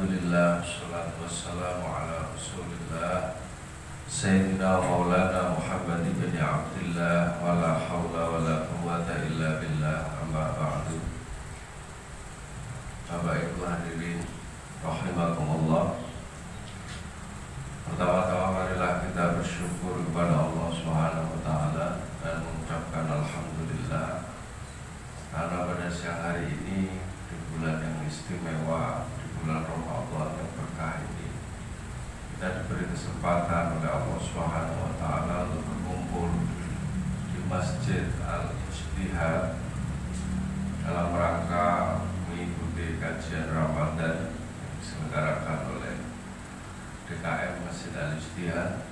Alhamdulillah, salatu wassalamu ala rasulillah Sayyidina Maulana Muhammad ibn Abdillah wa la hawla wa la quwwata illa billah, amma ba'du. Bapak Ibu hadirin rahimakumullah. Pertama-tama marilah kita bersyukur kepada Allah Subhanahu wa taala dan mengucapkan alhamdulillah karena pada siang hari ini di bulan yang istimewa, di bulan Ramadan yang berkah ini, kita diberi kesempatan oleh Allah Subhanahu wa taala untuk berkumpul di Masjid Al-Ijtihad dalam rangka mengikuti kajian Ramadan yang diselenggarakan oleh DKM Masjid Al-Ijtihad.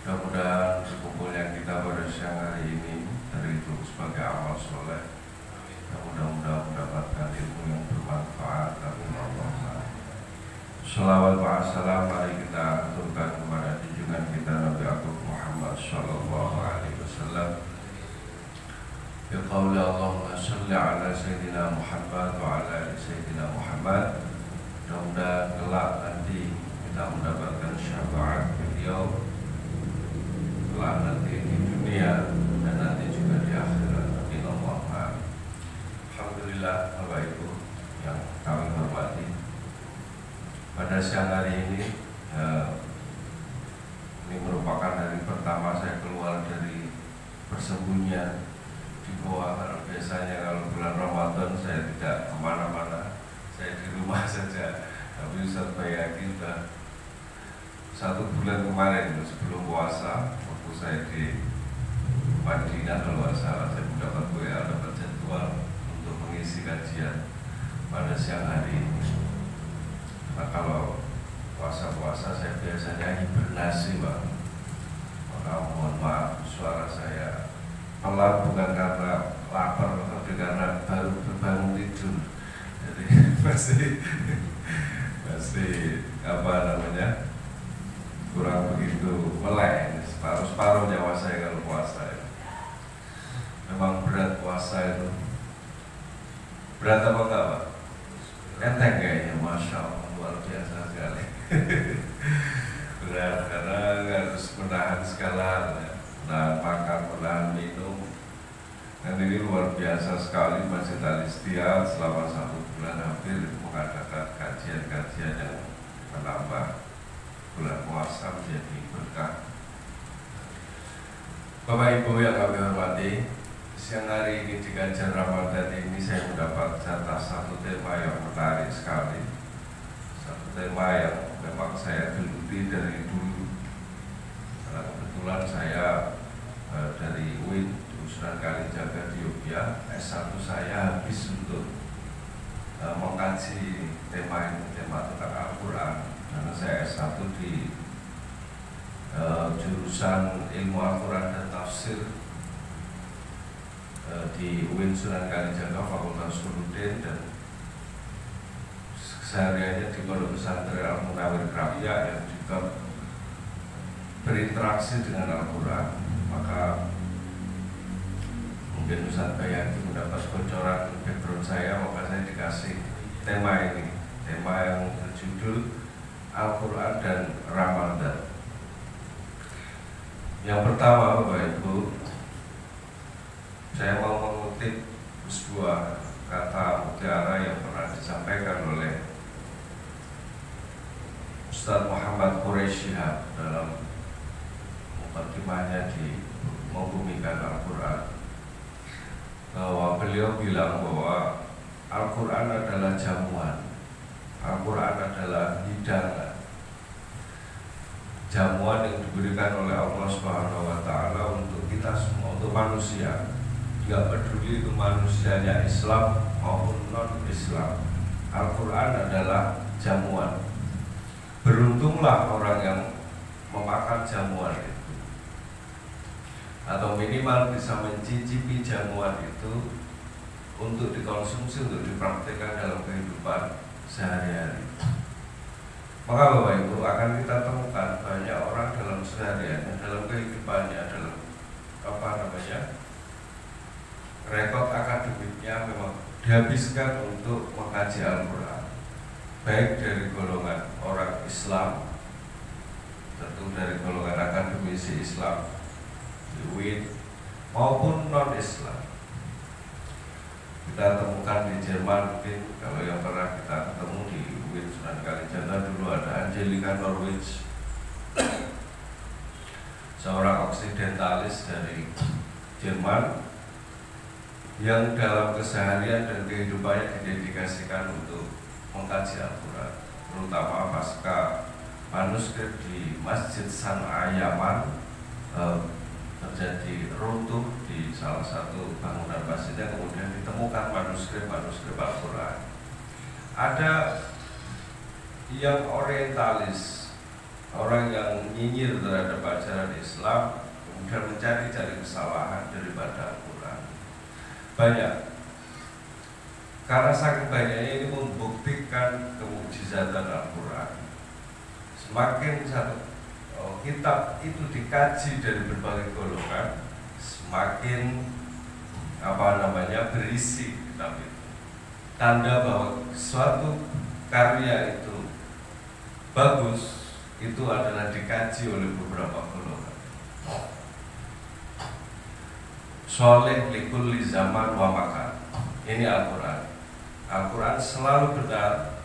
Mudah-mudahan berkumpul yang kita pada siang hari ini terhitung sebagai amal soleh, dan mudah-mudahan mendapatkan ilmu yang bermanfaat. Amin Allahumma. Shalawat wa salam mari kita aturkan kepada junjungan kita Nabi Agung Muhammad Sallallahu Alaihi Wasallam. Biqauli Allahumma salli ala Sayyidina Muhammad wa ala ali Sayyidina Muhammad. Mudah-mudahan kelak nanti kita mendapatkan syafaat beliau kelak nanti di dunia dan nanti juga di akhirat. Amin Allahumma. Alhamdulillah Bapak Ibu yang kami hormati, pada siang hari ini merupakan hari pertama saya keluar dari persembunyian di goa. Karena biasanya kalau bulan Ramadan saya tidak kemana-mana, saya di rumah saja. Tapi Ustaz Bayaki sudah 1 bulan kemarin sebelum puasa, waktu saya di Madinah kalau nggak salah, saya mendapat WA, dapat jadwal untuk mengisi kajian pada siang hari ini. Nah, kalau puasa-puasa saya biasanya hibernasi, Pak. Maka mohon maaf suara saya pelan, bukan karena lapar, tapi karena baru berbangun tidur. Jadi masih apa namanya, kurang begitu melek, separuh-separuh nyawa saya kalau puasa. Memang berat puasa itu. Berat apa enggak, Pak? Enteng kayaknya, Masya Allah, luar biasa sekali. Berat karena harus menahan segala, menahan makan, menahan minum. Dan ini luar biasa sekali. Masjid Al-Ijtihad selama 1 bulan hampir mengadakan kajian-kajian yang menambah bulan puasa menjadi berkah. Bapak Ibu yang kami hormati, siang hari ini di kajian Ramadan ini saya mendapat jatah 1 tema yang menarik sekali. 1 tema yang memang saya geluti dari dulu. Karena kebetulan saya dari UIN, Sunan Kalijaga di Yogyakarta, S1 saya habis untuk mengkaji tema ini, tema tentang Al-Quran. Karena saya S1 di jurusan ilmu Al-Quran dan tafsir di UIN Sunan Kalijaga Fakultas Ulumuddin, dan sehariannya di Pondok Pesantren Al-Munawwir Krafia yang juga berinteraksi dengan Al-Quran. Maka mungkin Ustaz Bayaki mendapat bocoran background saya, maka saya dikasih tema ini, tema yang berjudul Al-Quran dan Ramadan. Yang pertama, Bapak Ibu, saya mau mengutip sebuah kata mutiara yang pernah disampaikan oleh Ustaz Muhammad Quraisy Shihab dalam mukadimahnya di Membumikan Al-Quran, bahwa beliau bilang bahwa Al-Quran adalah jamuan, Al-Quran adalah hidangan, jamuan yang diberikan oleh Allah Subhanahu wa taala untuk kita semua, untuk manusia. Tidak peduli itu manusianya Islam maupun non-Islam, Al-Quran adalah jamuan. Beruntunglah orang yang memakan jamuan itu, atau minimal bisa mencicipi jamuan itu untuk dikonsumsi, untuk dipraktikkan dalam kehidupan sehari-hari. Maka Bapak Ibu, akan kita temukan banyak orang dalam sehariannya, dalam kehidupannya, dalam rekod akademiknya memang dihabiskan untuk mengkaji Al-Quran. baik dari golongan orang Islam, tentu dari golongan akademisi Islam, UIN, maupun non-Islam. Kita temukan di Jerman, mungkin kalau yang pernah kita ketemu di UIN Sunan Kalijaga dulu ada Angelika Norwich, seorang oksidentalis dari Jerman yang dalam keseharian dan kehidupannya didedikasikan untuk mengkaji Al-Quran, terutama pasca manuskrip di Masjid San'a Yaman terjadi runtuh di salah satu bangunan masjidnya, kemudian ditemukan manuskrip Al-Quran. Ada yang orientalis, orang yang nyinyir terhadap ajaran Islam, kemudian mencari-cari kesalahan daripada Al-Quran. Banyak. Karena saking banyaknya ini membuktikan kemukjizatan Al-Quran. Semakin satu kitab itu dikaji dari berbagai golongan, semakin berisi kitab itu. Tanda bahwa suatu karya itu bagus itu adalah dikaji oleh beberapa golongan. Sholih likulli zaman wa makan. Ini Al-Quran. Al-Quran selalu benar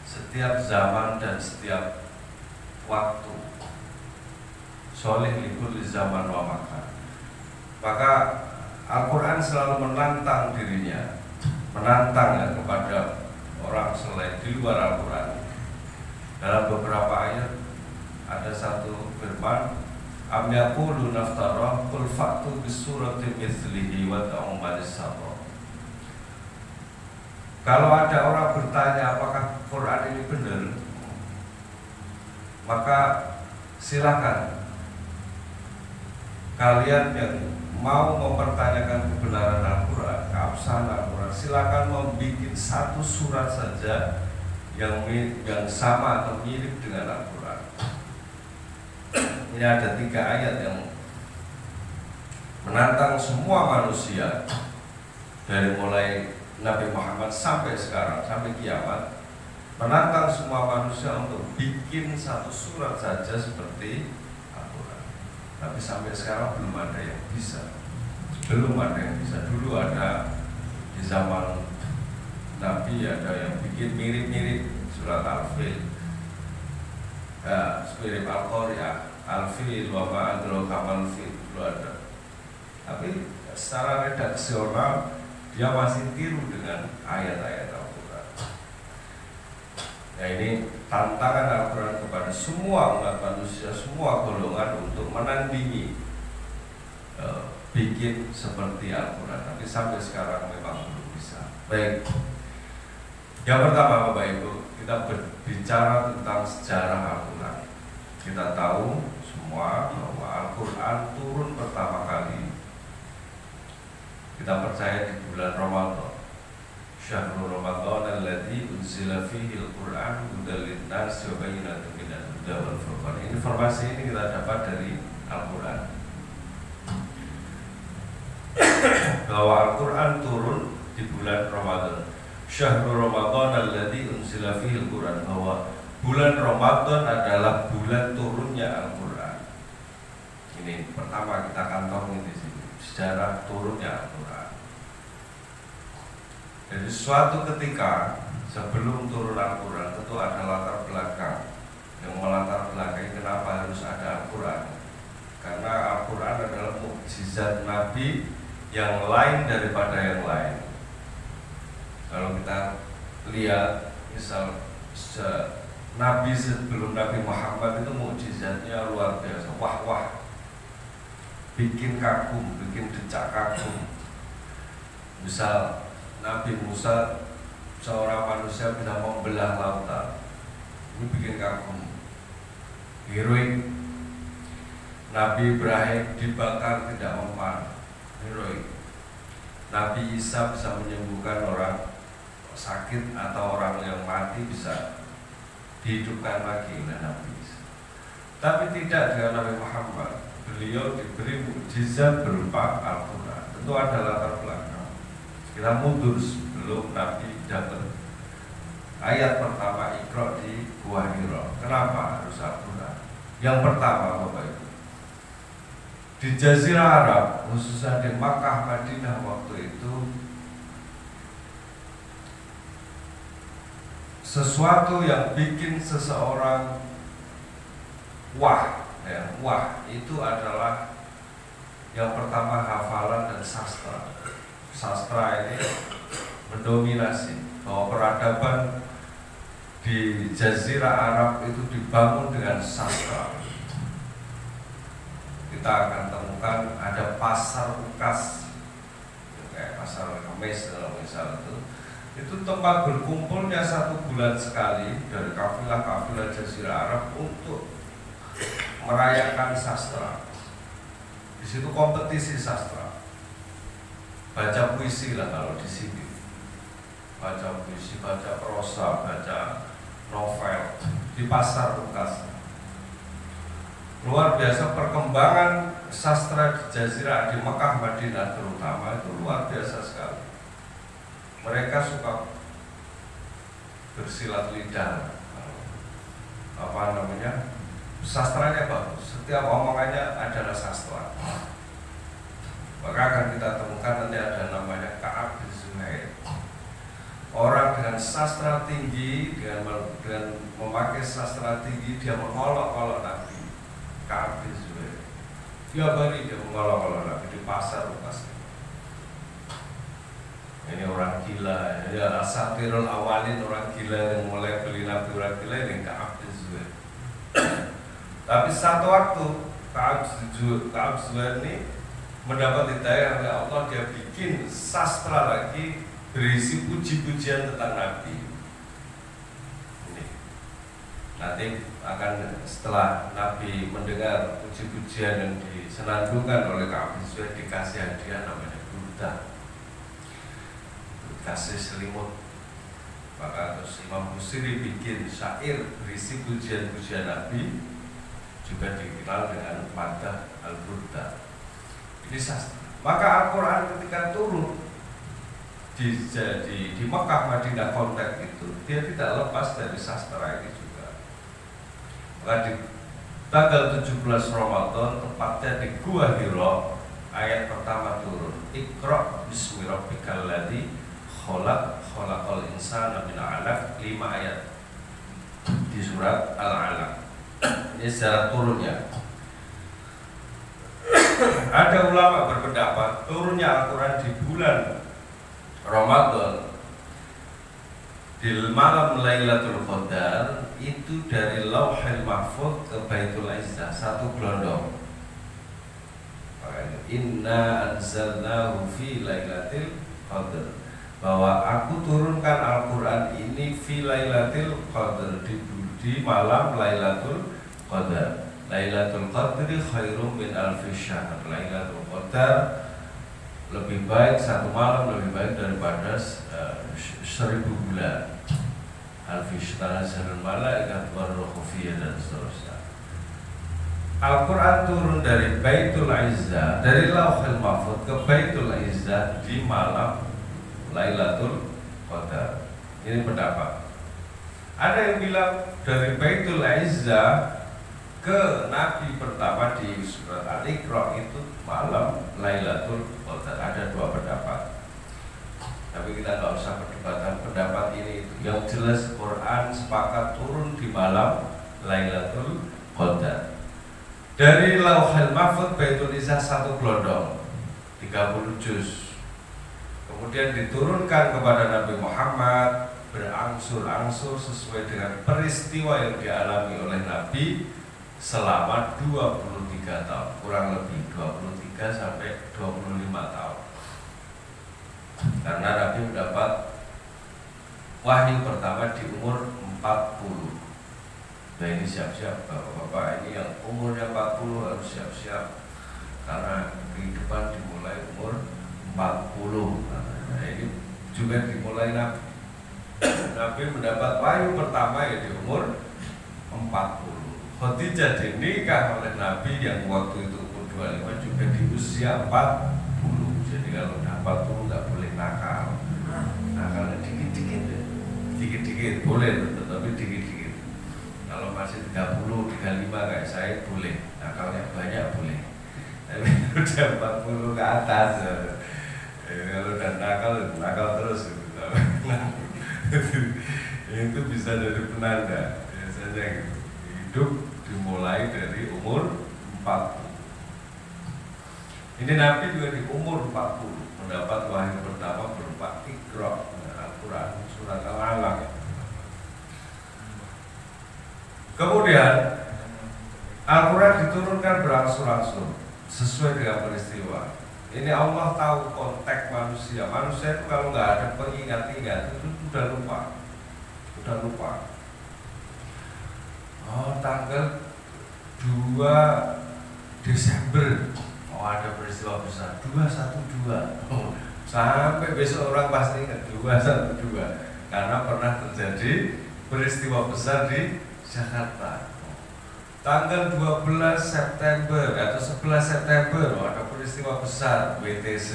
setiap zaman dan setiap waktu. Sholih likulli zaman wa makan. Maka Al-Quran selalu menantang dirinya, menantang kepada orang selain di luar Al-Quran. Dalam beberapa ayat ada satu firman, am yaqulu naftarah qul fa'tu bisuratin mithlihi wa da'u man istata'. Kalau ada orang bertanya apakah Quran ini benar, maka silakan kalian yang mau mempertanyakan kebenaran Al-Quran, keabsahan Al-Quran, silakan membuat satu surat saja yang sama atau mirip dengan Al-Quran. Ini ada 3 ayat yang menantang semua manusia dari mulai Nabi Muhammad sampai sekarang, sampai kiamat, menantang semua manusia untuk bikin satu surat saja seperti Al-Quran. Tapi sampai sekarang belum ada yang bisa. Belum ada yang bisa. Dulu ada di zaman Nabi, ada yang bikin mirip-mirip surat Al-Fil, mirip Al-Qari'ah, Al-Fil, wa ma adraka mal fil, dulu ada. Tapi secara redaksional dia masih tiru dengan ayat-ayat Al-Quran. Nah, ini tantangan Al-Quran kepada semua umat manusia, semua golongan untuk menandingi bikin seperti Al-Quran. Tapi sampai sekarang memang belum bisa. Baik, yang pertama Bapak Ibu, kita berbicara tentang sejarah Al-Quran. Kita tahu semua bahwa Al-Quran turun pertama kali, kita percaya, di bulan Ramadan. Syahrul Ramadan alladzi unzila fihi al-Qur'an hudal lin-nas wa bayyinatun minal huda wal furqan. Informasi ini kita dapat dari Al-Quran. Bahwa Al-Quran turun di bulan Ramadan. Syahrul Ramadan alladzi unzila fihi al-Qur'an, bahwa bulan Ramadan adalah bulan turunnya Al-Quran. Ini pertama kita kantongi di sini, sejarah turunnya Al-Quran. Jadi suatu ketika sebelum turun Al-Quran tentu ada latar belakang yang melatar belakangi kenapa harus ada Al-Quran. Karena Al-Quran adalah mukjizat Nabi yang lain daripada yang lain. Kalau kita lihat misal Nabi sebelum Nabi Muhammad itu mukjizatnya luar biasa, wah, bikin kagum, bikin decak kagum. Misal Nabi Musa, seorang manusia bisa membelah lautan, ini bikin kagum, heroik. Nabi Ibrahim dibakar tidak mempan, heroik. Nabi Isa bisa menyembuhkan orang sakit atau orang yang mati bisa dihidupkan lagi oleh Nabi Isa. Tapi tidak dengan Nabi Muhammad. Beliau diberi mukjizat berupa Al-Quran. Tentu ada latar belakang. Kita mundur sebelum Nabi dapat ayat pertama Iqra di Gua Hira. Kenapa harus Al-Quran? Yang pertama Bapak Ibu, di Jazirah Arab, khususnya di Makkah, Madinah waktu itu, sesuatu yang bikin seseorang wah itu adalah yang pertama hafalan dan sastra. Sastra ini mendominasi, bahwa peradaban di Jazirah Arab itu dibangun dengan sastra. Kita akan temukan ada pasar ukas, kayak pasar Kemis kalau misal itu tempat berkumpulnya 1 bulan sekali dari kafilah-kafilah Jazirah Arab untuk merayakan sastra. Di situ kompetisi sastra, baca puisi lah kalau di sini, baca puisi, baca prosa, baca novel di pasar ukas. Luar biasa perkembangan sastra di Jazirah, di Mekah, Madinah terutama, itu luar biasa sekali. Mereka suka bersilat lidah, sastranya bagus, setiap omongannya adalah sastra. Maka akan kita temukan nanti ada namanya Ka'ab bin Zuhair, orang dengan sastra tinggi, dengan memakai sastra tinggi, dia mengolok-olok Nabi. Ka'ab bin Zuhair tiap hari dia mengolok-olok Nabi di pasar ukas. Ini orang gila, ya asatirul awalin, orang gila yang mulai beli Nabi, orang gila ini Ka'ab bin Zuhair. Tapi satu waktu Ka'ab Zuhair ini mendapat hidayah oleh Allah, dia bikin sastra lagi berisi puji-pujian tentang Nabi. Ini nanti akan setelah Nabi mendengar puji-pujian yang disenandungkan oleh Ka'ab bin Zuhair, dikasih hadiah namanya burda, kasih selimut. Maka terus Imam Busiri bikin syair berisi pujian-pujian Nabi, juga dikenal dengan Madah Al-Burda. Ini sastra. Maka Al-Quran ketika turun di Mekah, Madinah konteks itu, dia tidak lepas dari sastra ini juga. Maka di tanggal 17 Ramadan, tepatnya di Gua Hira, ayat pertama turun, Iqra bismi rabbikal ladzi khalaqal insana min 'alaq, 5 ayat di surat Al-Alaq. Ini secara turunnya. Ada ulama berpendapat turunnya Al-Quran di bulan Ramadan di malam Lailatul Qadar itu dari Lauhil Mahfuz ke Baitul Izzah, 1 gelondong. Inna anzalnahu fi Lailatul Qadar, bahwa aku turunkan Al-Quran ini fi Lailatul Qadar, di malam Lailatul Qadar. Lailatul Qadri khairum min alfi syahr. Lailatul Qadar lebih baik, 1 malam lebih baik daripada 1000 bulan. Alfi syahr malaikat waruhu fiyah dan seterusnya. Al-Quran turun dari Baitul Izzah, dari Lauhil Mahfuz ke Baitul Izzah di malam Lailatul Qadar. Ini pendapat. Ada yang bilang dari Baitul Izzah ke Nabi pertama di surat Al-Iqra itu malam Lailatul Qadar. Ada 2 pendapat, tapi kita nggak usah perdebatan pendapat ini itu. Yang jelas Quran sepakat turun di malam Lailatul Qadar. Dari Lauhil Mahfuz Baitul Izzah 1 gelondong, 30 juz. Kemudian diturunkan kepada Nabi Muhammad berangsur-angsur sesuai dengan peristiwa yang dialami oleh Nabi selama 23 tahun, kurang lebih 23 sampai 25 tahun. Karena Nabi mendapat wahyu pertama di umur 40. Nah ini siap-siap Bapak-bapak, ini yang umurnya 40 harus siap-siap, karena kehidupan dimulai umur 40. Nah ini juga dimulai Nabi. Nabi mendapat wahyu pertama ya di umur 40. Khadijah dinikah oleh Nabi yang waktu itu umur 25 juga di usia 40. Jadi kalau udah 40 nggak boleh nakal. Nakalnya dikit-dikit dikit-dikit boleh, tetapi dikit-dikit. Kalau masih 30, 35 kayak saya boleh, nakalnya banyak boleh. Tapi udah 40 ke atas, kalau udah nakal terus gitu. Itu bisa jadi penanda biasanya gitu. Hidup dimulai dari umur 40. Ini Nabi juga di umur 40 mendapat wahyu pertama berupa Iqra, Al-Quran, surat Al-Alaq. Kemudian Al-Quran diturunkan berangsur-angsur sesuai dengan peristiwa. Ini Allah tahu konteks manusia. Manusia itu kalau nggak ada pengingat-ingat itu udah lupa. Oh, tanggal 2 Desember ada peristiwa besar 212. Sampai besok orang pasti ingat 212 karena pernah terjadi peristiwa besar di Jakarta. Tanggal 12 September atau 11 September ada peristiwa besar WTC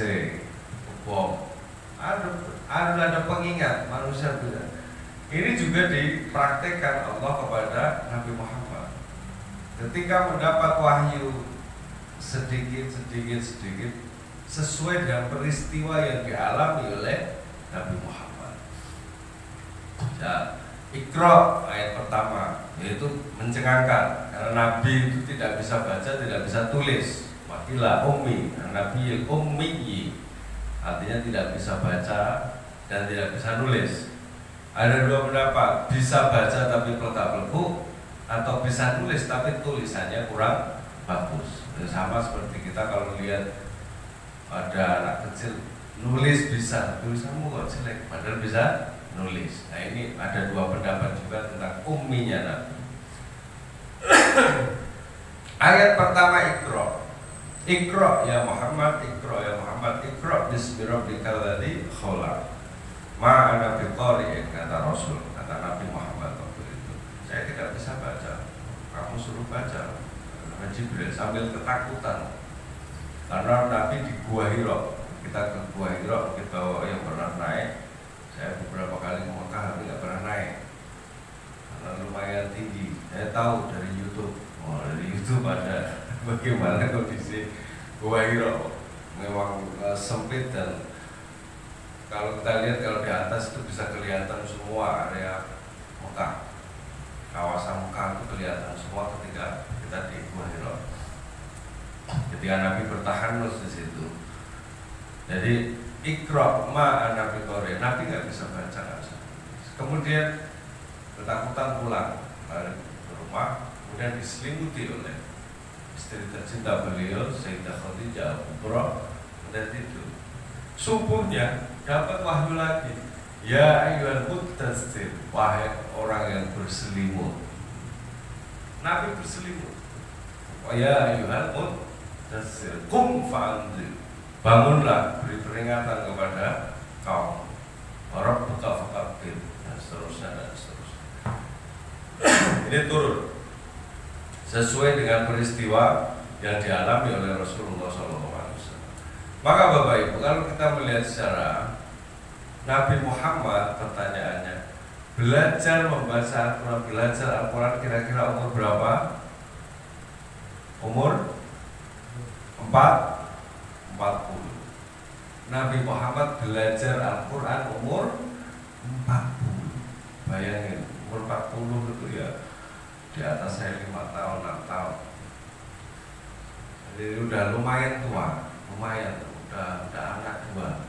bom. Ada pengingat manusia juga. Ini juga dipraktekkan Allah kepada Nabi Muhammad. Ketika mendapat wahyu sedikit sesuai dengan peristiwa yang dialami oleh Nabi Muhammad. Ya, Iqra ayat pertama yaitu mencengangkan karena Nabi itu tidak bisa baca, tidak bisa tulis. Wakilah ummi, Nabi ummi artinya tidak bisa baca dan tidak bisa nulis. Ada dua pendapat, bisa baca tapi pelgak-pelguk atau bisa nulis tapi tulisannya kurang bagus. Sama seperti kita kalau lihat ada anak kecil nulis bisa, tulisanmu kok jelek padahal bisa nulis. Nah ini ada dua pendapat juga tentang umminya Nabi. Ayat pertama Iqra ya Muhammad, Iqra ya Muhammad, Iqra bismi rabbikal ladzi khalaq. Ma ana biqari'in, kata Rasul, kata Nabi Muhammad waktu itu. Saya tidak bisa baca, kamu suruh baca. Jibril sambil ketakutan karena Nabi di Gua Hira. Kita ke Gua Hira, kita yang pernah naik. Saya beberapa kali ke Mekah tapi nggak pernah naik karena lumayan tinggi. Saya tahu dari YouTube. Dari YouTube ada bagaimana kondisi Gua Hira. Memang sempit dan kalau kita lihat kalau di atas itu bisa kelihatan semua area Mekah. Kawasan Mekah itu kelihatan semua ketika kita di Gua Hira. Ketika Nabi bertahan terus di situ. Jadi Iqra ma Nabi Qori. Nabi nggak bisa baca, nggak bisa. Kemudian ketakutan pulang balik ke rumah. Kemudian diselimuti oleh istri tercinta beliau Sayyidah Khadijah Kubra. Kemudian tidur. Subuhnya dapat wahyu lagi. Ya ayyuhal mudaththir, wahai orang yang berselimut. Nabi berselimut. Ya ayyuhal mudaththir, qum fa'anzir. Bangunlah, beri peringatan kepada kaum. Rabbuka fakabbir, dan seterusnya. Ini turun sesuai dengan peristiwa yang dialami oleh Rasulullah SAW. Maka Bapak Ibu, kalau kita melihat secara Nabi Muhammad, pertanyaannya, belajar membaca Al-Quran, belajar Al-Quran kira-kira umur berapa? Umur 40. Nabi Muhammad belajar Al-Quran umur 40. Bayangin, umur 40 itu ya di atas saya 5 tahun, 6 tahun. Jadi udah lumayan tua, lumayan, udah anak 2,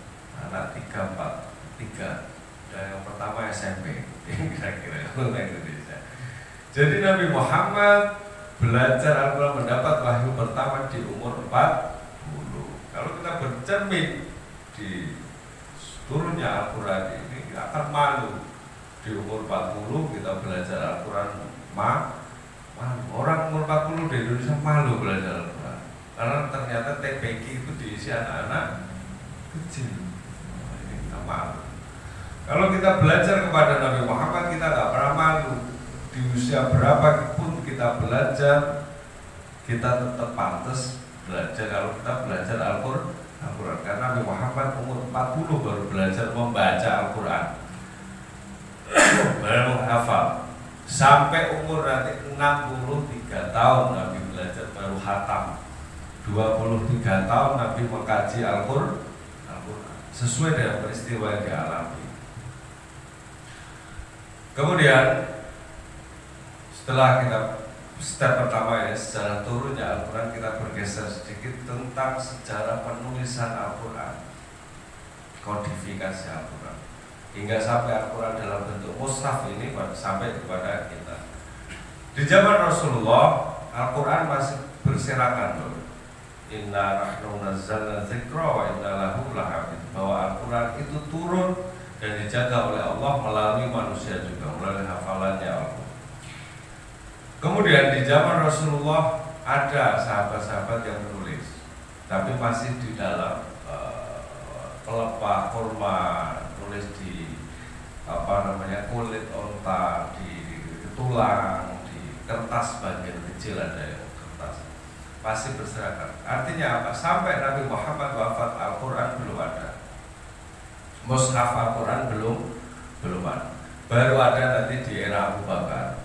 anak 3, 4, 3. Dan yang pertama SMP, kira-kira kalau Indonesia. Jadi Nabi Muhammad belajar Al-Quran, mendapat wahyu pertama di umur 40. Kalau kita bercermin di turunnya Al-Quran ini, kita akan malu. Di umur 40 kita belajar Al-Quran, malu. Orang umur 40 di Indonesia malu belajar Al-Quran karena ternyata TPQ itu diisi anak-anak kecil. Ini kita malu. Kalau kita belajar kepada Nabi Muhammad, kita nggak pernah malu. Di usia berapa pun kita belajar, kita tetap pantas belajar kalau kita belajar Al-Quran. Karena Nabi Muhammad umur 40 baru belajar membaca Al-Quran. baru hafal. Sampai umur nanti 63 tahun Nabi belajar baru khatam. 23 tahun Nabi mengkaji Al-Qur'an sesuai dengan peristiwa yang dialami. Kemudian setelah kita step pertama ya sejarah turunnya Al-Quran, kita bergeser sedikit tentang sejarah penulisan Al-Quran, kodifikasi Al-Quran, hingga sampai Al-Quran dalam bentuk mushaf ini sampai kepada kita. Di zaman Rasulullah Al-Quran masih berserakan loh. Inna nahnu nazzalna dzikra wa inna lahu lahafidz, bahwa Al-Quran itu turun dan dijaga oleh Allah melalui manusia juga, melalui hafalannya Allah. Kemudian di zaman Rasulullah ada sahabat-sahabat yang menulis, tapi masih di dalam pelepah kurma, tulis di kulit onta, di tulang, di kertas bagian kecil ada yang kertas, masih berserakan. Artinya apa? Sampai Nabi Muhammad wafat Al-Quran belum ada. Mushaf Al-Quran belum ada. Baru ada nanti di era Abu Bakar.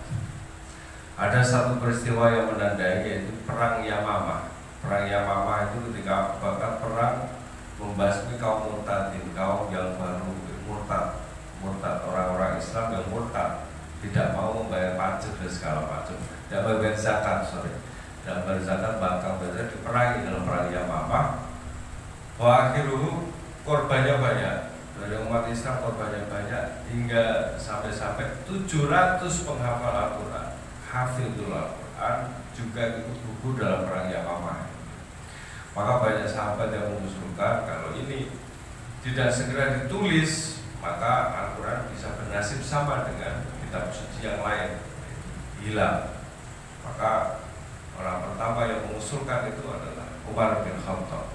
Ada satu peristiwa yang menandai, yaitu perang Yamamah. Perang Yamamah itu ketika Abu Bakar perang membasmi kaum murtadin, kaum yang baru murtad, orang-orang Islam yang murtad, tidak mau membayar pajak dan segala macam, tidak membayar zakat, tidak membayar zakat, bahkan benar diperangi dalam perang Yamamah. Wa akhiruhu, korbannya banyak. Dari umat Islam korbannya banyak, hingga sampai 700 penghafal Al-Quran, hafizul Al-Quran juga ikut gugur dalam perang Yamamah. Maka banyak sahabat yang mengusulkan kalau ini tidak segera ditulis, maka Al-Quran bisa bernasib sama dengan kitab suci yang lain, hilang. Maka orang pertama yang mengusulkan itu adalah Umar bin Khattab.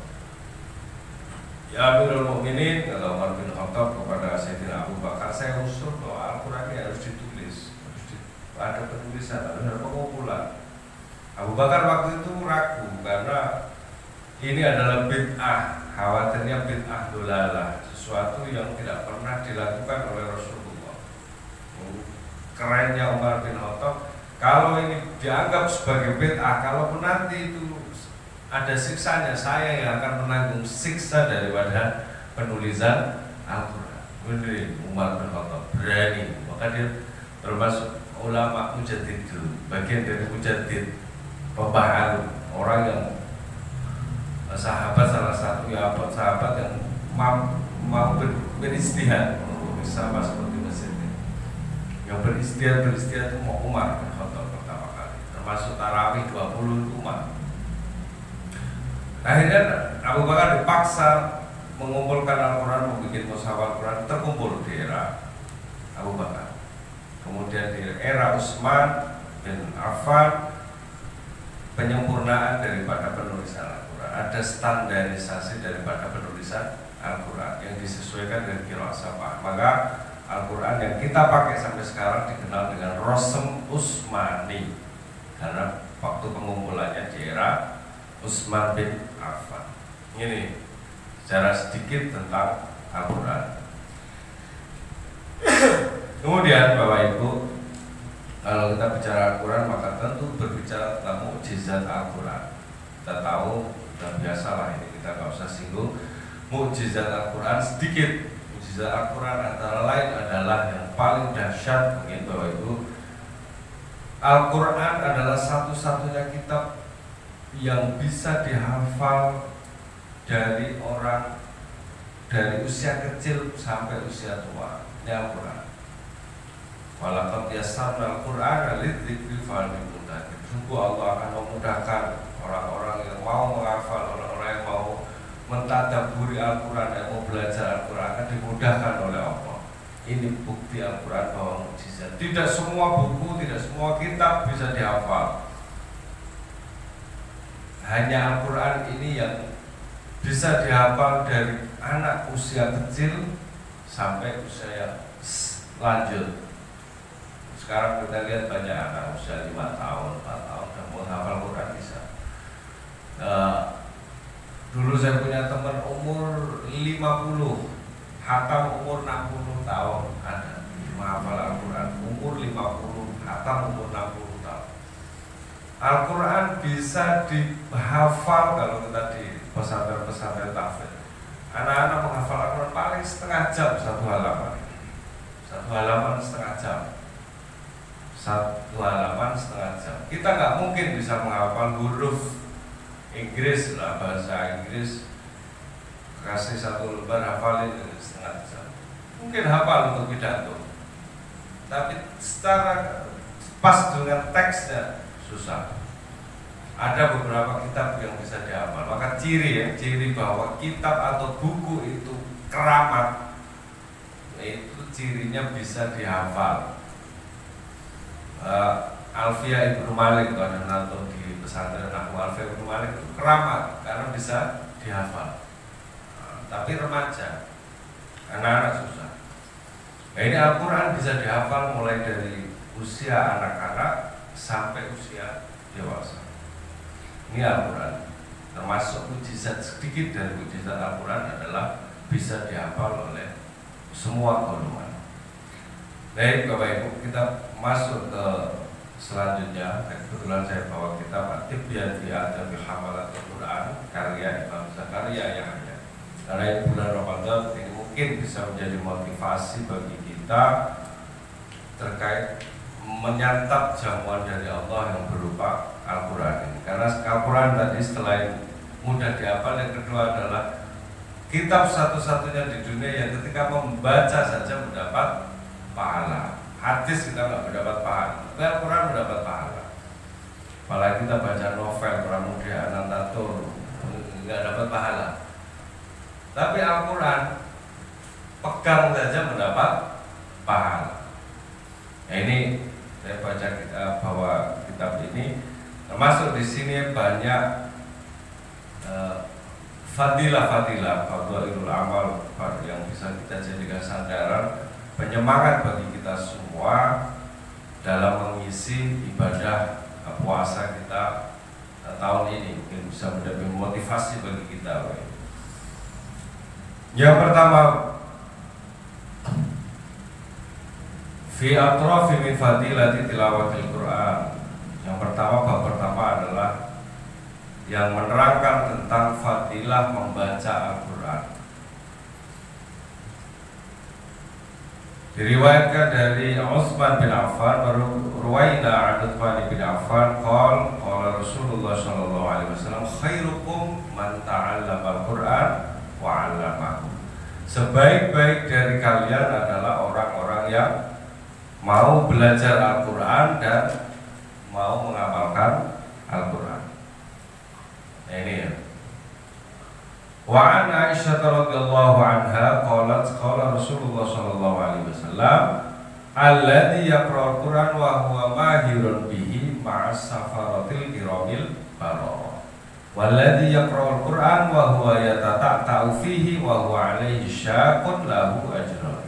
Ya Amirul Mukminin, kata Umar bin Khattab kepada Sayyidina Abu Bakar, saya usul bahwa Al-Quran ini harus ditulis, ada penulisan, harus ada pengumpulan. Abu Bakar waktu itu ragu karena ini adalah bid'ah, khawatirnya bid'ah dolalah, sesuatu yang tidak pernah dilakukan oleh Rasulullah. Kerennya Umar bin Khattab, kalau ini dianggap sebagai bid'ah, kalau nanti itu ada siksanya, saya yang akan menanggung siksa daripada penulisan Al-Quran. Benar, Umar bin Khattab berani, maka dia termasuk ulama mujaddid itu, bagian dari mujaddid, pembaharu, orang yang sahabat, salah satu ya sahabat yang mau beristihad, sama seperti Mesir ini. Yang beristihad itu mau Umar bin Khattab pertama kali, termasuk tarawih 20 umat. Akhirnya Abu Bakar dipaksa mengumpulkan Al-Quran, membuat mushaf Al-Quran, terkumpul di era Abu Bakar. Kemudian di era Utsman bin Affan, penyempurnaan daripada penulisan Al-Quran, ada standarisasi daripada penulisan Al-Quran yang disesuaikan dengan qiraat sab'ah. Maka Al-Quran yang kita pakai sampai sekarang dikenal dengan Rasm Utsmani, karena waktu pengumpulannya di era Utsman bin Affan. Ini secara sedikit tentang Al-Quran. Kemudian Bapak Ibu, kalau kita bicara Al-Quran maka tentu berbicara tentang mukjizat Al-Quran. Kita tahu, sudah biasalah ini, kita nggak usah singgung mukjizat Al-Quran sedikit. Mukjizat Al-Quran antara lain adalah yang paling dahsyat, mungkin Bapak Ibu, Al-Quran adalah satu-satunya kitab yang bisa dihafal dari orang dari usia kecil sampai usia tua. Ini Al-Quran. Walaqad yassarna Al-Qur'ana lidzikri fahal min muddakir. Sungguh Allah akan memudahkan orang-orang yang mau menghafal, orang-orang yang mau mentadabburi Al-Quran, yang mau belajar Al-Quran akan dimudahkan oleh Allah. Ini bukti Al-Quran bahwa mukjizat. Tidak semua buku, tidak semua kitab bisa dihafal. Hanya Al-Quran ini yang bisa dihafal dari anak usia kecil sampai usia yang lanjut. Sekarang kita lihat banyak anak usia 5 tahun, 4 tahun sudah menghafal Quran bisa. Dulu saya punya teman umur 50, hatam umur 60 tahun ada menghafal Al-Quran. khatam umur 60 tahun. Al-Quran bisa dihafal kalau kita di pesantren-pesantren tahfidz. Anak-anak menghafal Al-Quran paling setengah jam satu halaman. Satu halaman setengah jam. Satu halaman setengah jam. Kita nggak mungkin bisa menghafal huruf Inggris lah, bahasa Inggris. Kasih satu lembar hafalin setengah jam. Mungkin hafal untuk pidato, tapi secara pas dengan teksnya susah. Ada beberapa kitab yang bisa dihafal. Maka ciri bahwa kitab atau buku itu keramat, itu cirinya bisa dihafal. Alfiya Ibnu Malik, ada nonton di pesantren aku, Alfiya Ibnu Malik itu keramat karena bisa dihafal. Tapi remaja, anak-anak susah. Nah, ini Al-Quran bisa dihafal mulai dari usia anak-anak sampai usia dewasa. Ini Al-Quran, termasuk mukjizat, sedikit dari mukjizat Al-Quran adalah bisa dihafal oleh semua golongan. Baik Bapak Ibu, kita masuk ke selanjutnya. Kebetulan saya bawa kitab At-Tibyan fi Adabi Hamalatul Quran karya Imam Zakaria Yahya. Karena ini bulan Ramadan, ini mungkin bisa menjadi motivasi bagi kita terkait menyantap jamuan dari Allah yang berupa Al-Quran ini. Karena Al-Quran tadi selain mudah dihafal, yang kedua adalah kitab satu-satunya di dunia yang ketika membaca saja mendapat pahala. Hadis kita nggak mendapat pahala, tapi Al-Quran mendapat pahala. Apalagi kita baca novel Pramudia Anantatur, nggak dapat pahala. Tapi Al-Quran pegang saja mendapat pahala. Nah, ini saya bawa kitab ini, termasuk di sini banyak fadilah-fadilah, fadhailul amal yang bisa kita jadikan sandaran penyemangat bagi kita semua dalam mengisi ibadah puasa kita tahun ini. Mungkin bisa menjadi motivasi bagi kita. Yang pertama, fi atrafi min fadilati tilawatil Quran. Yang pertama, bab pertama adalah yang menerangkan tentang fadilah membaca Al-Quran. Diriwayatkan dari Utsman bin Affan, Ruwaina an Utsman bin Affan, qala Rasulullah sallallahu alaihi wasallam, khairukum man ta'allama Al-Quran wa 'allamahu. Sebaik-baik dari kalian adalah orang-orang yang mau belajar Al-Quran dan mau mengamalkan Al-Quran. Nah, ini ya. Wa an Aisyah radhiyallahu anha qalat qala Rasulullah sallallahu alaihi wasallam, alladzi yaqra'ul Qur'an wa huwa mahirun bihi ma'as safaratil kiramil bararah. Walladzi yaqra'ul Qur'an wa huwa yatata'u fihi wa huwa 'alaihi syaqqun lahu ajran.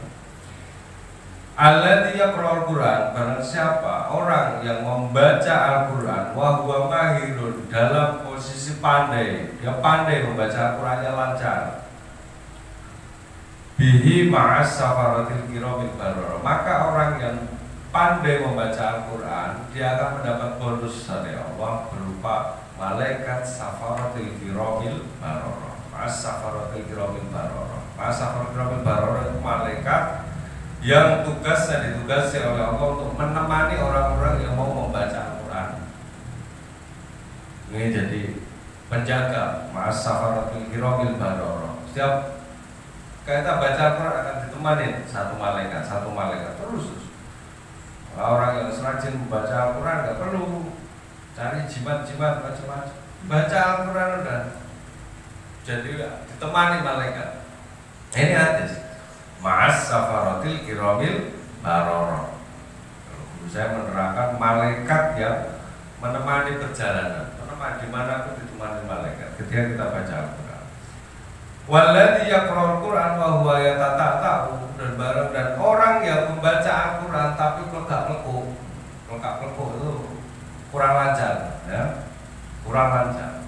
Alladzi yaqra'ul Qur'an, barang siapa orang yang membaca Al-Qur'an wa huwa mahirun, dalam posisi pandai, dia pandai membaca Al-Qur'annya lancar, bihi ma'as safaratil kiramil bararah, maka orang yang pandai membaca Al-Qur'an dia akan mendapat bonus dari Allah berupa malaikat safaratil kiramil bararah. Ma'as safaratil kiramil bararah. Ma'as safaratil kiramil bararah itu malaikat yang tugasnya ditugasi oleh Allah untuk menemani orang-orang yang mau membaca Al-Quran. Ini jadi penjaga ma'as safaratil kiramil bararah. Setiap kita baca Al-Quran akan ditemani satu malaikat terus. Orang yang rajin membaca Al-Quran nggak perlu cari jimat-jimat macam-macam. Baca Al-Quran udah jadi ditemani malaikat. Ini hadis. Ma'as safaratil kiramil bararah. Saya menerangkan malaikat yang menemani perjalanan, menemani dimanapun ditemani malaikat ketika kita baca Al-Quran. Walladzi yaqra'ul Qur'an wa huwa yatata'u, dan orang yang membaca Al-Quran tapi pelekak-pelekuk itu kurang lancar, ya, kurang lancar.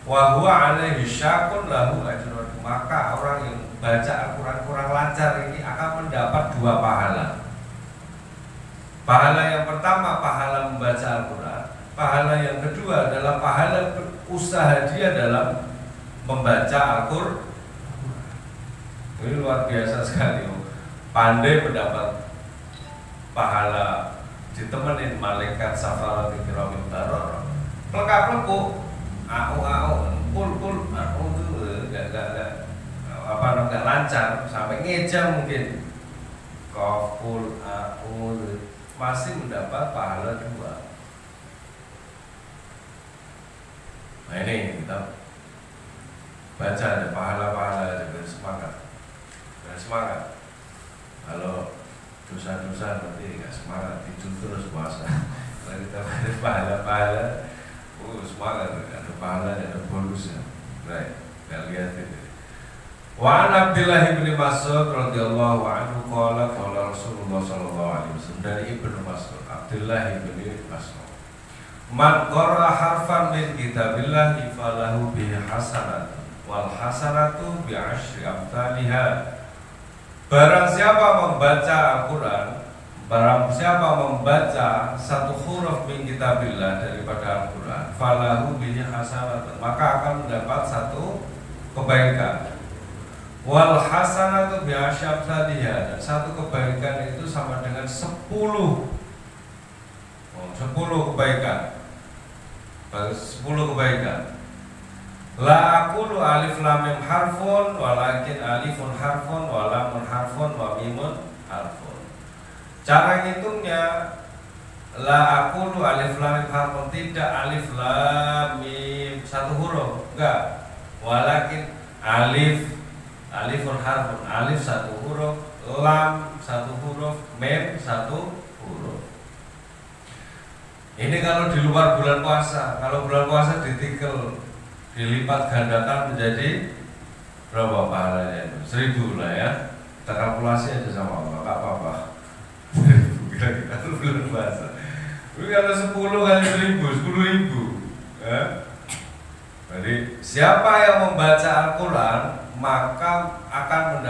Wa huwa 'alaihi syaqqun lahu ajrun, maka orang yang baca Al-Quran kurang lancar ini akan mendapat dua pahala. Pahala yang pertama pahala membaca Al-Quran. Pahala yang kedua adalah pahala usaha dia dalam membaca Al-Quran. Ini luar biasa sekali. Pandai mendapat pahala ditemenin malaikat safaratil kiramil bararah. Plekak-plekuk, pul, enggak lancar sampai ngeja mungkin. Kaful, masih mendapat pahala 2. Nah ini kita baca ada pahala-pahala, semangat. Kalau dosa-dosa nanti nggak semangat, tidur terus puasa. Kalau kita ada pahala-pahala, semangat, ada pahala, ada bonusnya. Baik, kita lihat ini. Wa an Abdullah bin Mas'ud radhiyallahu anhu qala Rasulullah sallallahu alaihi wasallam, dari Ibnu Mas'ud, Abdullah bin Mas'ud, man qara harfan min kitabillah falahu bihi hasanatun wal hasanatu bi asyri amsalihha. Barang siapa membaca Al-Quran, barang siapa membaca satu huruf min kitabillah daripada Al-Quran, falahu bihi hasanatun, maka akan mendapat satu kebaikan. Wal hasanatu bi asyri amsalihha, dan satu kebaikan itu sama dengan 10 kebaikan. 10 kebaikan. La aqulu alif lam mim harfun walakin alifun harfun wa lamun harfun wa mimun harfun. Cara ngitungnya la aqulu alif lam mim harfun, tidak alif lam mim satu huruf, enggak. Walakin alifun harfun, alif satu huruf, lam satu huruf, mim satu huruf. Ini kalau di luar bulan puasa. Kalau bulan puasa dilipat gandakan menjadi berapa pahalanya itu? 1000 lah ya. Kita kalkulasi aja sama Allah, gak apa-apa. Kira-kira bulan puasa. Tapi kalau 10 kali 1000, 10.000 ya. Jadi siapa yang membaca Al-Quran maka akan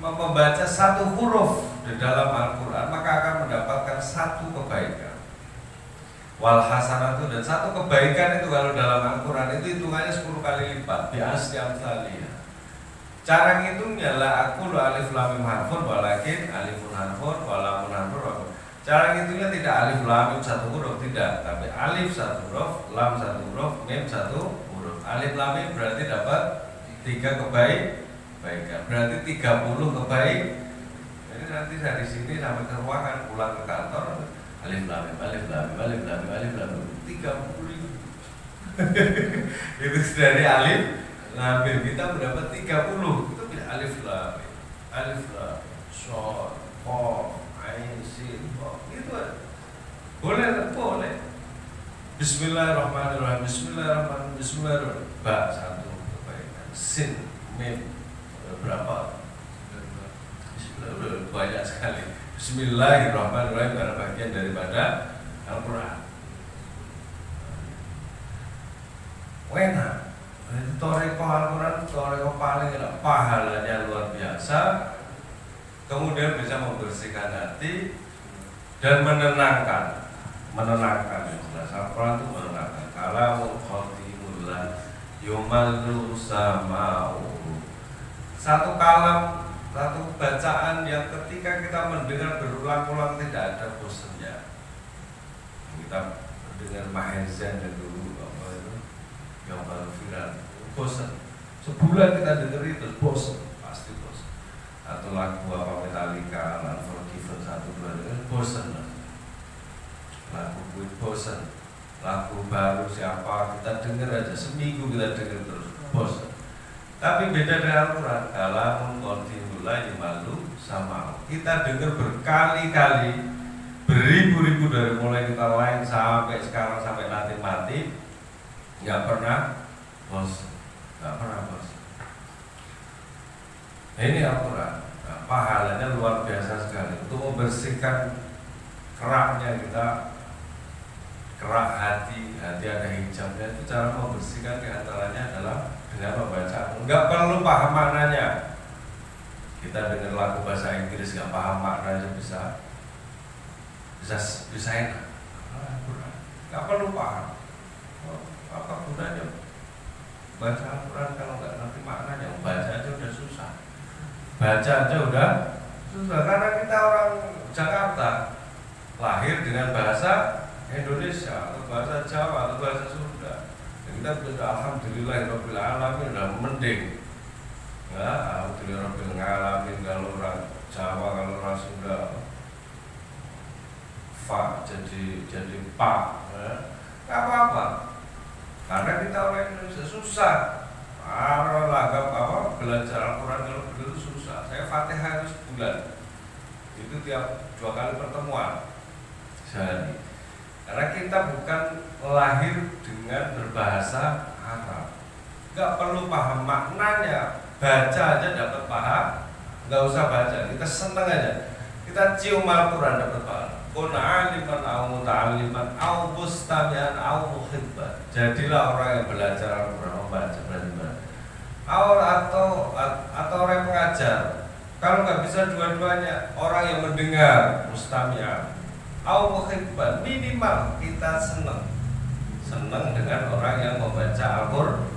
membaca satu huruf di dalam Al-Quran, maka akan mendapatkan satu kebaikan. Wal hasanatu, dan satu kebaikan itu kalau dalam Al-Quran itu hitungannya 10 kali lipat, bi asyri amsalihha. Cara ngitungnya la aqulu alif lam mim harfun walakin alifun harfun wa lamun harfun. Cara ngitungnya tidak alif lam mim satu huruf, tidak, tapi alif satu huruf, lam satu huruf, mim satu huruf. Alif lam mim berarti dapat 3 kebaikan, berarti 30 kebaikan. Jadi nanti dari sini sampai ke ruangan, pulang ke kantor, alif lam mim 30.000. Itu dari alif lam mim kita mendapat 30. Itu alif lam shad qaf ain sin itu boleh. Bismillahirrahmanirrahim. Ba satu kebaikan, sin mim berapa? Banyak sekali. Bismillahirrahmanirrahim karena bagian daripada Al-Quran. Enak. Toreko Al-Quran, toreko paling enak, pahalanya luar biasa. Kemudian bisa membersihkan hati dan menenangkan. Al-Quran itu menenangkan. Kalamul khatimullah yumallu sama'u. Satu kalam, satu bacaan yang ketika kita mendengar berulang-ulang tidak ada bosannya. Kita mendengar Mahezen dan dulu apa itu yang baru viral, bosan. Sebulan kita dengar itu bosan, pasti bosan. Atau lagu apa Metallica, Unforgiven 1, 2 itu bosan. Lagu Queen bosan. Lagu baru siapa kita dengar aja seminggu kita dengar terus bosan. Tapi beda dengan Al-Quran, kalamun qadimullah yumallu sama. Kita dengar berkali-kali, beribu-ribu dari mulai kita lain sampai sekarang sampai nanti mati, nggak pernah bosan. Nah, ini Al-Quran. Nah, pahalanya luar biasa sekali untuk membersihkan keraknya kita, kerak hati ada hijabnya. Itu cara membersihkan diantaranya adalah dengan membaca. Enggak perlu paham maknanya. Kita dengar lagu bahasa Inggris nggak paham maknanya bisa. bisa enak. Al-Quran nggak perlu paham apa gunanya baca Al-Quran kalau nggak ngerti maknanya. Baca aja udah susah, karena kita orang Jakarta lahir dengan bahasa Indonesia atau bahasa Jawa atau bahasa Sunda. Kita bisa alhamdulillahirabbil alamin udah mending. Ya, alhamdulillahirabbil alamin. Kalau orang Jawa, kalau orang Sunda fa jadi pak, ya. Nggak apa-apa. Karena kita orang Indonesia susah. Belajar Al-Quran kalau begitu susah. Saya Fatihah itu sebulan. Itu tiap 2 kali pertemuan sehari. Karena kita bukan lahir dengan berbahasa Arab. Nggak perlu paham maknanya, baca aja dapat paham. Nggak usah baca, kita seneng aja. Kita cium Al-Quran dapat paham. Kun aliman au muta'alliman au mustami'an au muhibban. Jadilah orang yang belajar Al-Quran, membaca, belajar. Atau orang yang mengajar. Kalau nggak bisa dua-duanya, orang yang mendengar, mustami'an au muhibban, minimal kita senang dengan orang yang membaca Al-Quran.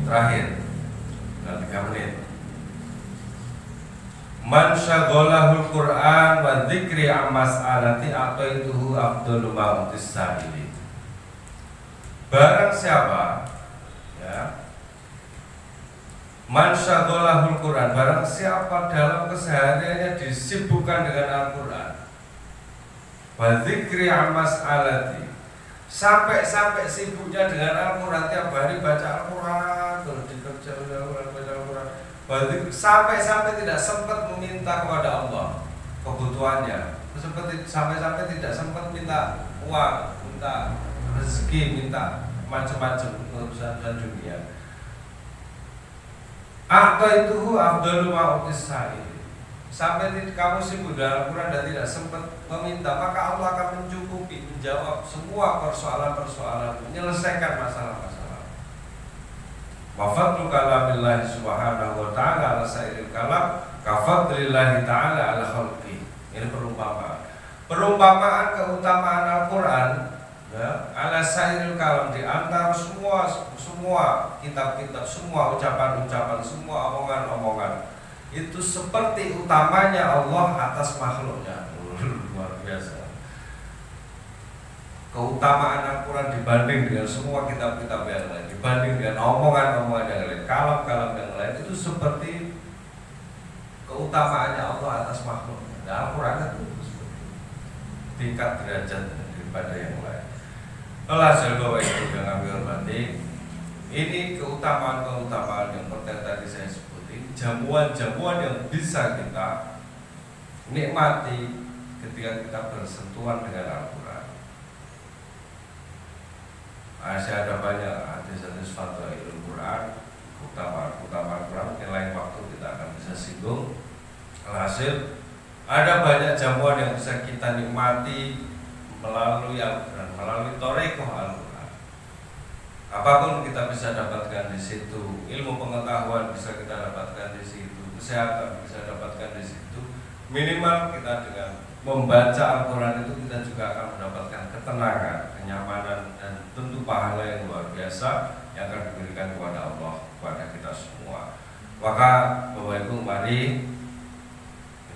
Terakhir, 3 menit. Man syaghalahul Qur'an wa dzikri am mas'alati ataituhu afdalu ma utissaili. Barang siapa, ya, man syaghalahul Qur'an, barang siapa dalam kesehariannya disibukkan dengan Al-Quran, wa dzikri am mas'alati, sampai sibuknya dengan Al-Quran, tiap hari baca Al-Quran, terus dikerja Al-Quran, baca Al-Quran, sampai tidak sempat meminta kepada Allah kebutuhannya, sampai tidak sempat minta uang, minta rezeki, minta macam-macam urusan dunia. Itu afdalu ma utissaili. Sampai kamu sibuk dengan Al-Quran dan tidak sempat meminta, maka Allah akan mencukupi, menjawab semua persoalan-persoalan, menyelesaikan masalah-masalah. Wa fadlu kalamillahi subhanahu wa ta'ala ala sairil kalam ka fadlillahi ta'ala ala khalqi. Ini perumpamaan keutamaan Al-Quran, ya, ala sairil kalam, di antara semua kitab-kitab, semua ucapan-ucapan, semua omongan-omongan, itu seperti utamanya Allah atas makhluknya. Luar biasa. Keutamaan Al-Quran dibanding dengan semua kitab-kitab yang lain, dibanding dengan omongan-omongan yang lain, kalam-kalam yang lain, itu seperti keutamaannya Allah atas makhluknya. Nah, Al-Quran itu seperti tingkat derajat daripada yang lain. Alhasil bahwa itu yang kami hormati, ini keutamaan-keutamaan yang penting tadi saya sebutin, jamuan-jamuan yang bisa kita nikmati ketika kita bersentuhan dengan Al-Quran. Masih ada banyak hadis-hadis fadhailul Quran, keutamaan Quran, mungkin lain waktu kita akan bisa singgung. Alhasil ada banyak jamuan yang bisa kita nikmati melalui Al-Quran, melalui thariqah Al-Quran. Apapun kita bisa dapatkan di situ, ilmu pengetahuan bisa kita dapatkan di situ, kesehatan bisa dapatkan di situ. Minimal kita dengan membaca Al-Quran itu kita juga akan mendapatkan ketenangan, kenyamanan, dan tentu pahala yang luar biasa yang akan diberikan kepada Allah, kepada kita semua. Maka Bapak Ibu, mari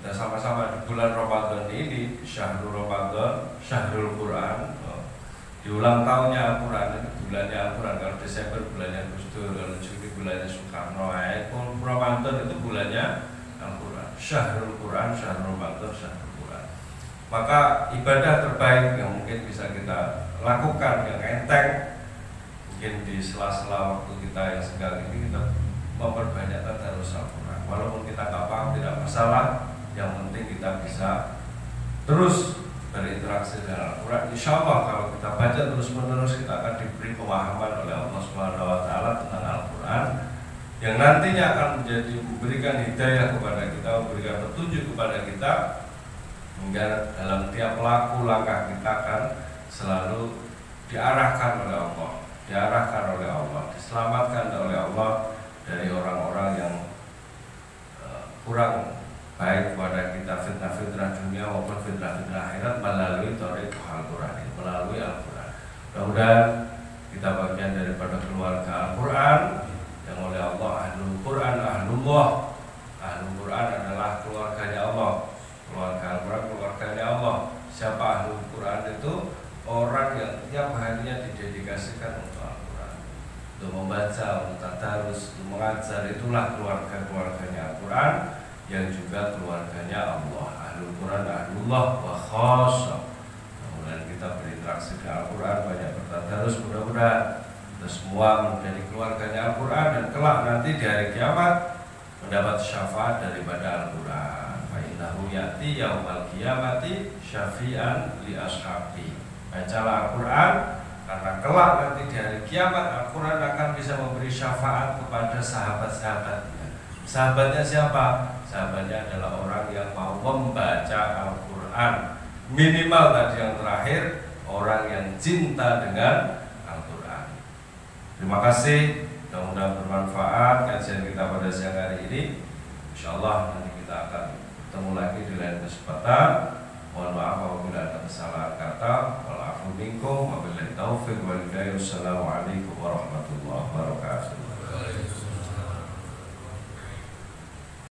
kita sama-sama di bulan Ramadan ini, Syahrul Ramadan, Syahrul Quran, di ulang tahunnya Al-Quran, ini bulannya Al-Quran. Kalau Desember bulannya Gus Dur, kalau Juli bulannya Soekarno, Ramadan itu bulannya Al-Quran. Syahrul Quran, Syahrul Ramadan, Syahrul Quran. Maka ibadah terbaik yang mungkin bisa kita lakukan, yang enteng, mungkin di sela-sela waktu kita yang senggang ini, kita memperbanyak tadarus Al-Quran. Walaupun kita nggak paham, tidak masalah. Yang penting kita bisa terus berinteraksi dengan Al-Quran. Insya Allah kalau kita baca terus-menerus, kita akan diberi pemahaman oleh Allah Subhanahu Wa Taala tentang Al-Quran, yang nantinya akan memberikan hidayah kepada kita, memberikan petunjuk kepada kita, hingga dalam tiap langkah kita akan selalu diarahkan oleh Allah, diselamatkan oleh Allah dari orang-orang yang kurang baik kepada kita fitnah-fitnah dunia maupun fitnah-fitnah akhirat melalui thariq Al-Quran, melalui Al-Quran. Mudah-mudahan kita bagian daripada keluarga Al-Quran yang oleh Allah Ahlul Quran, Ahlullah. Ahlul Quran adalah keluarganya Allah. Keluarga Al-Quran keluarganya Allah. Siapa Ahlul Quran itu? Orang yang tiap harinya didedikasikan untuk Al-Quran, untuk membaca, untuk tadarus, untuk mengajar. Itulah keluarga-keluarganya Al-Quran yang juga keluarganya Allah. Ahlul Quran, Ahlullah wa khassa. Kemudian kita berinteraksi dengan Al-Quran, banyak bertadarus, mudah-mudahan kita semua menjadi keluarganya Al-Quran dan kelak nanti di hari kiamat mendapat syafaat daripada Al-Quran. Fa innahu ya'ti yaumal qiyamati syafi'an li ashabi. Bacalah Al-Quran karena kelak nanti di hari kiamat Al-Quran akan bisa memberi syafaat kepada sahabat-sahabatnya. Sahabatnya siapa? Sahabatnya adalah orang yang mau membaca Al-Quran. Minimal tadi yang terakhir, orang yang cinta dengan Al-Quran. Terima kasih, mudah-mudahan bermanfaat kajian kita pada siang hari ini. InsyaAllah nanti kita akan bertemu lagi di lain kesempatan. Mohon maaf apabila ada kesalahan kata. Walafu minkum wabillahi taufiq wal hidayah. Wassalamualaikum warahmatullahi wabarakatuh.